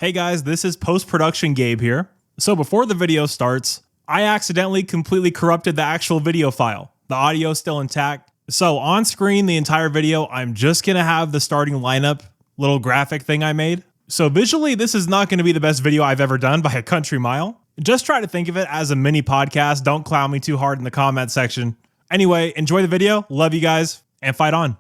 Hey guys, this is post-production Gabe here. So before the video starts, I accidentally completely corrupted the actual video file. The audio is still intact. So on screen, the entire video, I'm just gonna have the starting lineup little graphic thing I made. So visually, this is not gonna be the best video I've ever done by a country mile. Just try to think of it as a mini podcast. Don't clown me too hard in the comment section. Anyway, enjoy the video. Love you guys and fight on.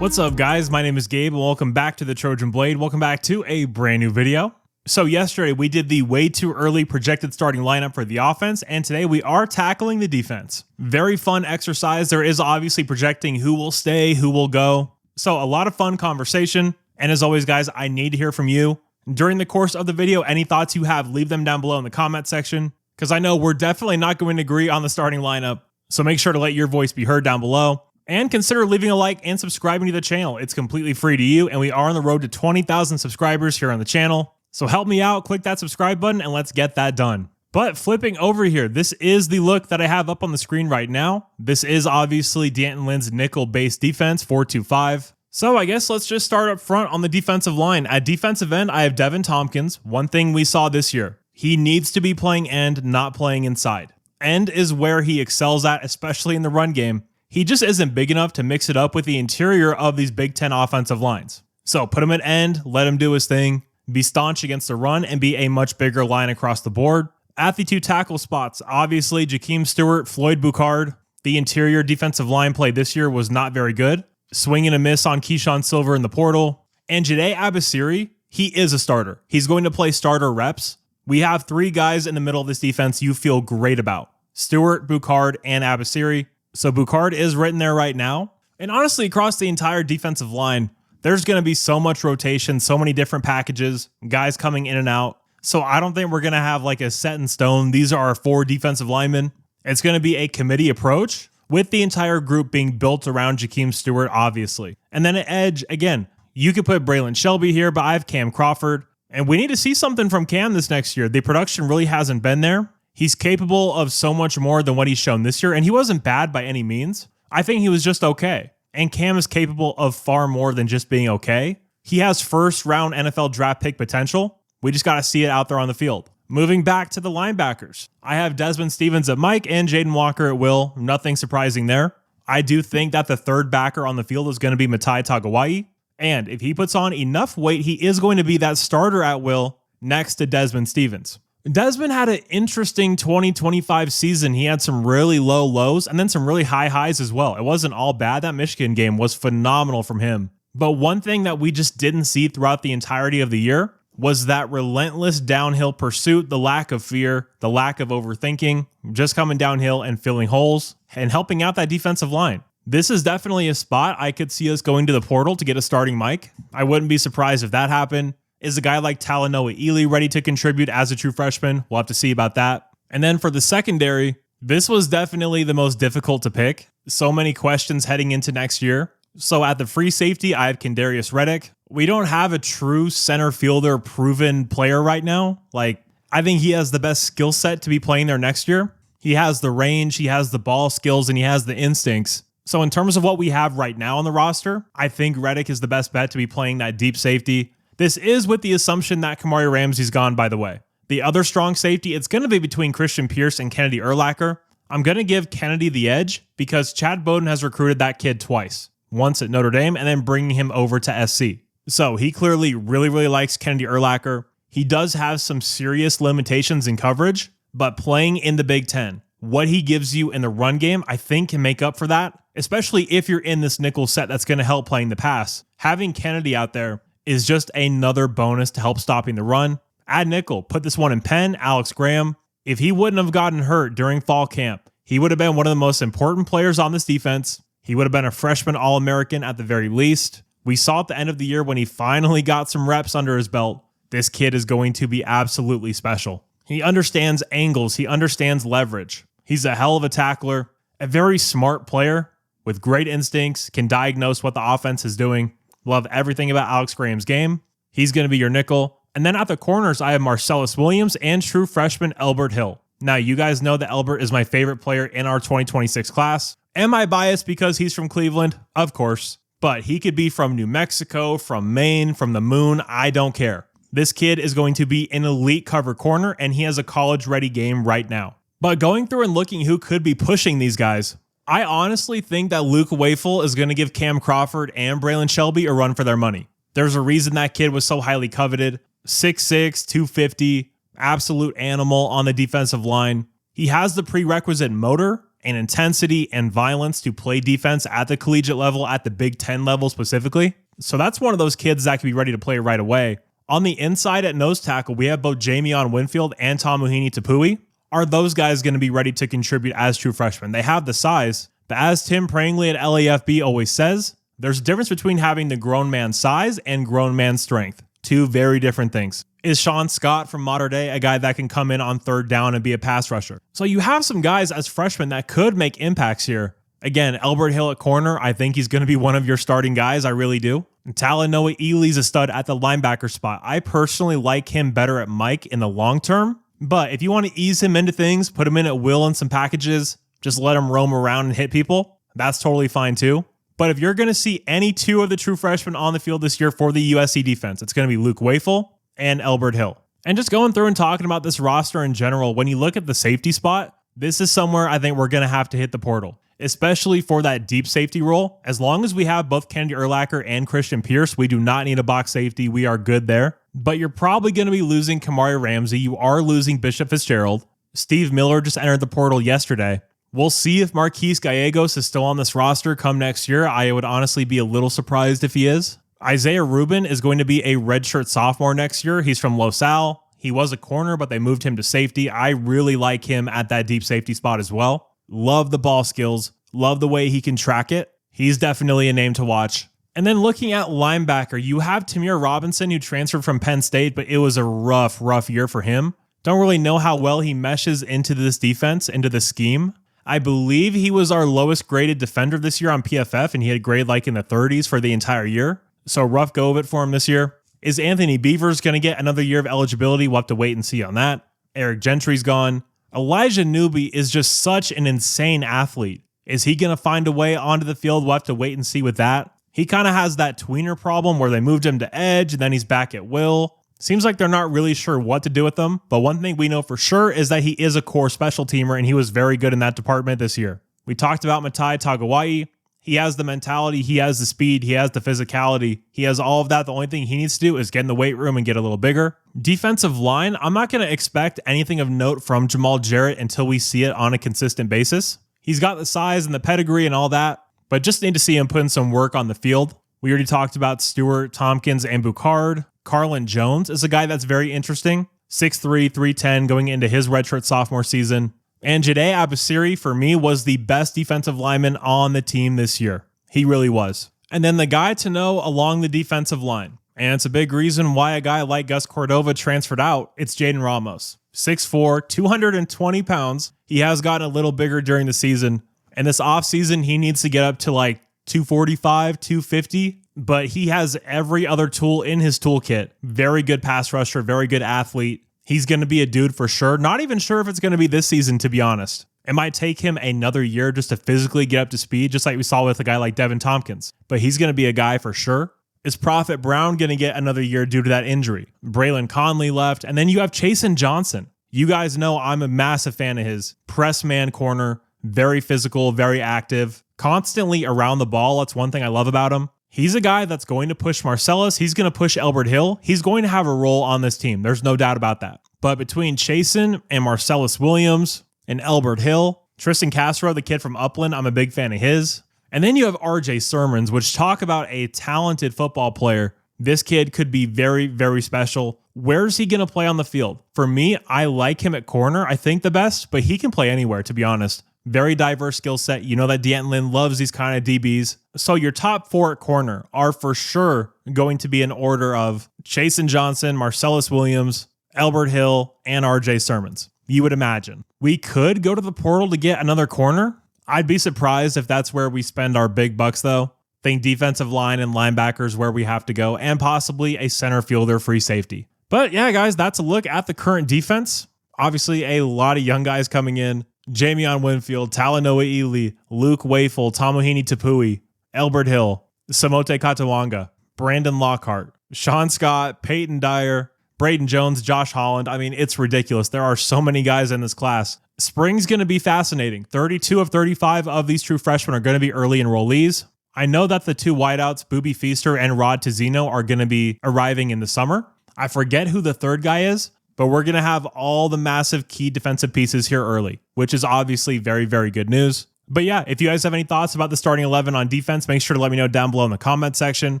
What's up guys, my name is Gabe and welcome back to the Trojan Blade. Welcome back to a brand new video. So yesterday we did the way too early projected starting lineup for the offense, and today we are tackling the defense. Very fun exercise. There is obviously projecting who will stay, who will go. So a lot of fun conversation. And as always guys, I need to hear from you. During the course of the video, any thoughts you have, leave them down below in the comment section, because I know we're definitely not going to agree on the starting lineup. So make sure to let your voice be heard down below. And consider leaving a like and subscribing to the channel. It's completely free to you, and we are on the road to 20,000 subscribers here on the channel. So help me out, click that subscribe button, and let's get that done. But flipping over here, this is the look that I have up on the screen right now. This is obviously D'Anton Lynn's nickel-based defense, 4-2-5. So I guess let's just start up front on the defensive line. At defensive end, I have Devin Tompkins. One thing we saw this year, he needs to be playing end, not playing inside. End is where he excels at, especially in the run game. He just isn't big enough to mix it up with the interior of these Big Ten offensive lines. So put him at end, let him do his thing, be staunch against the run, and be a much bigger line across the board. At the two tackle spots, obviously Jakeem Stewart, Floyd Boucard. The interior defensive line play this year was not very good. Swing and a miss on Keyshawn Silver in the portal. And Jade Abasiri, he is a starter. He's going to play starter reps. We have three guys in the middle of this defense you feel great about: Stewart, Boucard, and Abasiri. So Boucard is written there right now. And honestly, across the entire defensive line, there's going to be so much rotation, so many different packages, guys coming in and out. So I don't think we're going to have like a set in stone, these are our four defensive linemen. It's going to be a committee approach with the entire group being built around Jakeem Stewart, obviously. And then at edge, again, you could put Braylon Shelby here, but I have Cam Crawford. And we need to see something from Cam this next year. The production really hasn't been there. He's capable of so much more than what he's shown this year, and he wasn't bad by any means. I think he was just okay. And Cam is capable of far more than just being okay. He has first-round NFL draft pick potential. We just got to see it out there on the field. Moving back to the linebackers, I have Desmond Stevens at Mike and Jaden Walker at Will. Nothing surprising there. I do think that the third backer on the field is going to be Matai Tagovailoa. And if he puts on enough weight, he is going to be that starter at Will next to Desmond Stevens. Desmond had an interesting 2025 season. He had some really low lows and then some really high highs as well. It wasn't all bad. That Michigan game was phenomenal from him. But one thing that we just didn't see throughout the entirety of the year was that relentless downhill pursuit, the lack of fear, the lack of overthinking, just coming downhill and filling holes and helping out that defensive line. This is definitely a spot I could see us going to the portal to get a starting Mike. I wouldn't be surprised if that happened. Is a guy like Talanoa Ely ready to contribute as a true freshman? We'll have to see about that. And then for the secondary, this was definitely the most difficult to pick. So many questions heading into next year. So at the free safety, I have Kendarius Reddick. We don't have a true center fielder proven player right now. I think he has the best skill set to be playing there next year. He has the range, he has the ball skills, and he has the instincts. So in terms of what we have right now on the roster, I think Reddick is the best bet to be playing that deep safety. This is with the assumption that Kamari Ramsey's gone, by the way. The other strong safety, it's going to be between Christian Pierce and Kennedy Urlacher. I'm going to give Kennedy the edge because Chad Bowden has recruited that kid twice. Once at Notre Dame and then bringing him over to SC. So he clearly really likes Kennedy Urlacher. He does have some serious limitations in coverage, but playing in the Big Ten, what he gives you in the run game, I think can make up for that, especially if you're in this nickel set that's going to help playing the pass. Having Kennedy out there is just another bonus to help stopping the run. Add nickel, put this one in Penn, Alex Graham. If he wouldn't have gotten hurt during fall camp, he would have been one of the most important players on this defense. He would have been a freshman All-American at the very least. We saw at the end of the year when he finally got some reps under his belt, this kid is going to be absolutely special. He understands angles, he understands leverage. He's a hell of a tackler, a very smart player with great instincts, can diagnose what the offense is doing. Love everything about Alex Graham's game. He's going to be your nickel. And then at the corners, I have Marcellus Williams and true freshman Elbert Hill. Now, you guys know that Elbert is my favorite player in our 2026 class. Am I biased because he's from Cleveland? Of course. But he could be from New Mexico, from Maine, from the moon. I don't care. This kid is going to be an elite cover corner, and he has a college-ready game right now. But going through and looking who could be pushing these guys, I honestly think that Luke Wafel is going to give Cam Crawford and Braylon Shelby a run for their money. There's a reason that kid was so highly coveted. 6'6", 250, absolute animal on the defensive line. He has the prerequisite motor and intensity and violence to play defense at the collegiate level, at the Big Ten level specifically. So that's one of those kids that can be ready to play right away. On the inside at nose tackle, we have both Jamion Winfield and Tamuhini Tapui. Are those guys going to be ready to contribute as true freshmen? They have the size, but as Tim Prangley at LAFB always says, there's a difference between having the grown man size and grown man strength. Two very different things. Is Sean Scott from Mater Dei a guy that can come in on third down and be a pass rusher? So you have some guys as freshmen that could make impacts here. Again, Elbert Hill at corner, I think he's going to be one of your starting guys. I really do. And Talanoa Ely's a stud at the linebacker spot. I personally like him better at Mike in the long term. But if you want to ease him into things, put him in at will in some packages, just let him roam around and hit people, that's totally fine too. But if you're going to see any two of the true freshmen on the field this year for the USC defense, it's going to be Luke Wafel and Elbert Hill. And just going through and talking about this roster in general, when you look at the safety spot, this is somewhere I think we're going to have to hit the portal, especially for that deep safety role. As long as we have both Kennedy Urlacher and Christian Pierce, we do not need a box safety. We are good there. But you're probably going to be losing Kamari Ramsey. You are losing Bishop Fitzgerald. Steve Miller just entered the portal yesterday. We'll see if Marquise Gallegos is still on this roster come next year. I would honestly be a little surprised if he is. Isaiah Rubin is going to be a redshirt sophomore next year. He's from Los Al. He was a corner, but they moved him to safety. I really like him at that deep safety spot as well. Love the ball skills. Love the way he can track it. He's definitely a name to watch. And then looking at linebacker, you have Tamir Robinson, who transferred from Penn State, but it was a rough year for him. Don't really know how well he meshes into this defense, into the scheme. I believe he was our lowest graded defender this year on PFF, and he had a grade like in the 30s for the entire year. So rough go of it for him this year. Is Anthony Beavers going to get another year of eligibility? We'll have to wait and see on that. Eric Gentry's gone. Elijah Newby is just such an insane athlete. Is he going to find a way onto the field? We'll have to wait and see with that. He kind of has that tweener problem where they moved him to edge and then he's back at will. Seems like they're not really sure what to do with him, but one thing we know for sure is that he is a core special teamer and he was very good in that department this year. We talked about Matai Tagawai. He has the mentality, he has the speed, he has the physicality, he has all of that. The only thing he needs to do is get in the weight room and get a little bigger. Defensive line, I'm not going to expect anything of note from Jamal Jarrett until we see it on a consistent basis. He's got the size and the pedigree and all that, but just need to see him put in some work on the field. We already talked about Stewart, Tompkins, and Boucard. Carlin Jones is a guy that's very interesting. 6'3", 310 going into his redshirt sophomore season. And Jade Abasiri, for me, was the best defensive lineman on the team this year. He really was. And then the guy to know along the defensive line, and it's a big reason why a guy like Gus Cordova transferred out, it's Jaden Ramos. 6'4", 220 pounds. He has gotten a little bigger during the season. And this offseason, he needs to get up to like 245, 250. But he has every other tool in his toolkit. Very good pass rusher, very good athlete. He's going to be a dude for sure. Not even sure if it's going to be this season, to be honest. It might take him another year just to physically get up to speed, just like we saw with a guy like Devin Tompkins. But he's going to be a guy for sure. Is Prophet Brown going to get another year due to that injury? Braylon Conley left. And then you have Chasen Johnson. You guys know I'm a massive fan of his. Press man corner, very physical, very active, constantly around the ball. That's one thing I love about him. He's a guy that's going to push Marcellus. He's going to push Elbert Hill. He's going to have a role on this team. There's no doubt about that. But between Chasen and Marcellus Williams and Elbert Hill, Tristan Castro, the kid from Upland, I'm a big fan of his. And then you have RJ Sermons, which talk about a talented football player. This kid could be very, very special. Where's he going to play on the field? For me, I like him at corner, I think the best, but he can play anywhere, to be honest. Very diverse skill set. You know that D'Anton Lynn loves these kind of DBs. So your top four at corner are for sure going to be in order of Chasen Johnson, Marcellus Williams, Elbert Hill, and RJ Sermons. You would imagine. We could go to the portal to get another corner. I'd be surprised if that's where we spend our big bucks, though. Think defensive line and linebackers where we have to go, and possibly a center fielder free safety. But yeah, guys, that's a look at the current defense. Obviously, a lot of young guys coming in. Jamion Winfield, Talanoa Ely, Luke Wafel, Tamuhini Tapui, Elbert Hill, Samote Katawanga, Brandon Lockhart, Sean Scott, Peyton Dyer, Braden Jones, Josh Holland. I mean, it's ridiculous. There are so many guys in this class. Spring's going to be fascinating. 32 of 35 of these true freshmen are going to be early enrollees. I know that the two wideouts, Boobie Feaster and Rod Tizino, are going to be arriving in the summer. I forget who the third guy is, but we're going to have all the massive key defensive pieces here early, which is obviously very, very good news. But yeah, if you guys have any thoughts about the starting 11 on defense, make sure to let me know down below in the comment section.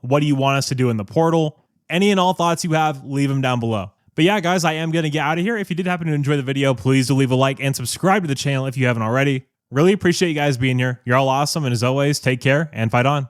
What do you want us to do in the portal? Any and all thoughts you have, leave them down below. But yeah, guys, I am going to get out of here. If you did happen to enjoy the video, please do leave a like and subscribe to the channel if you haven't already. Really appreciate you guys being here. You're all awesome. And as always, take care and fight on.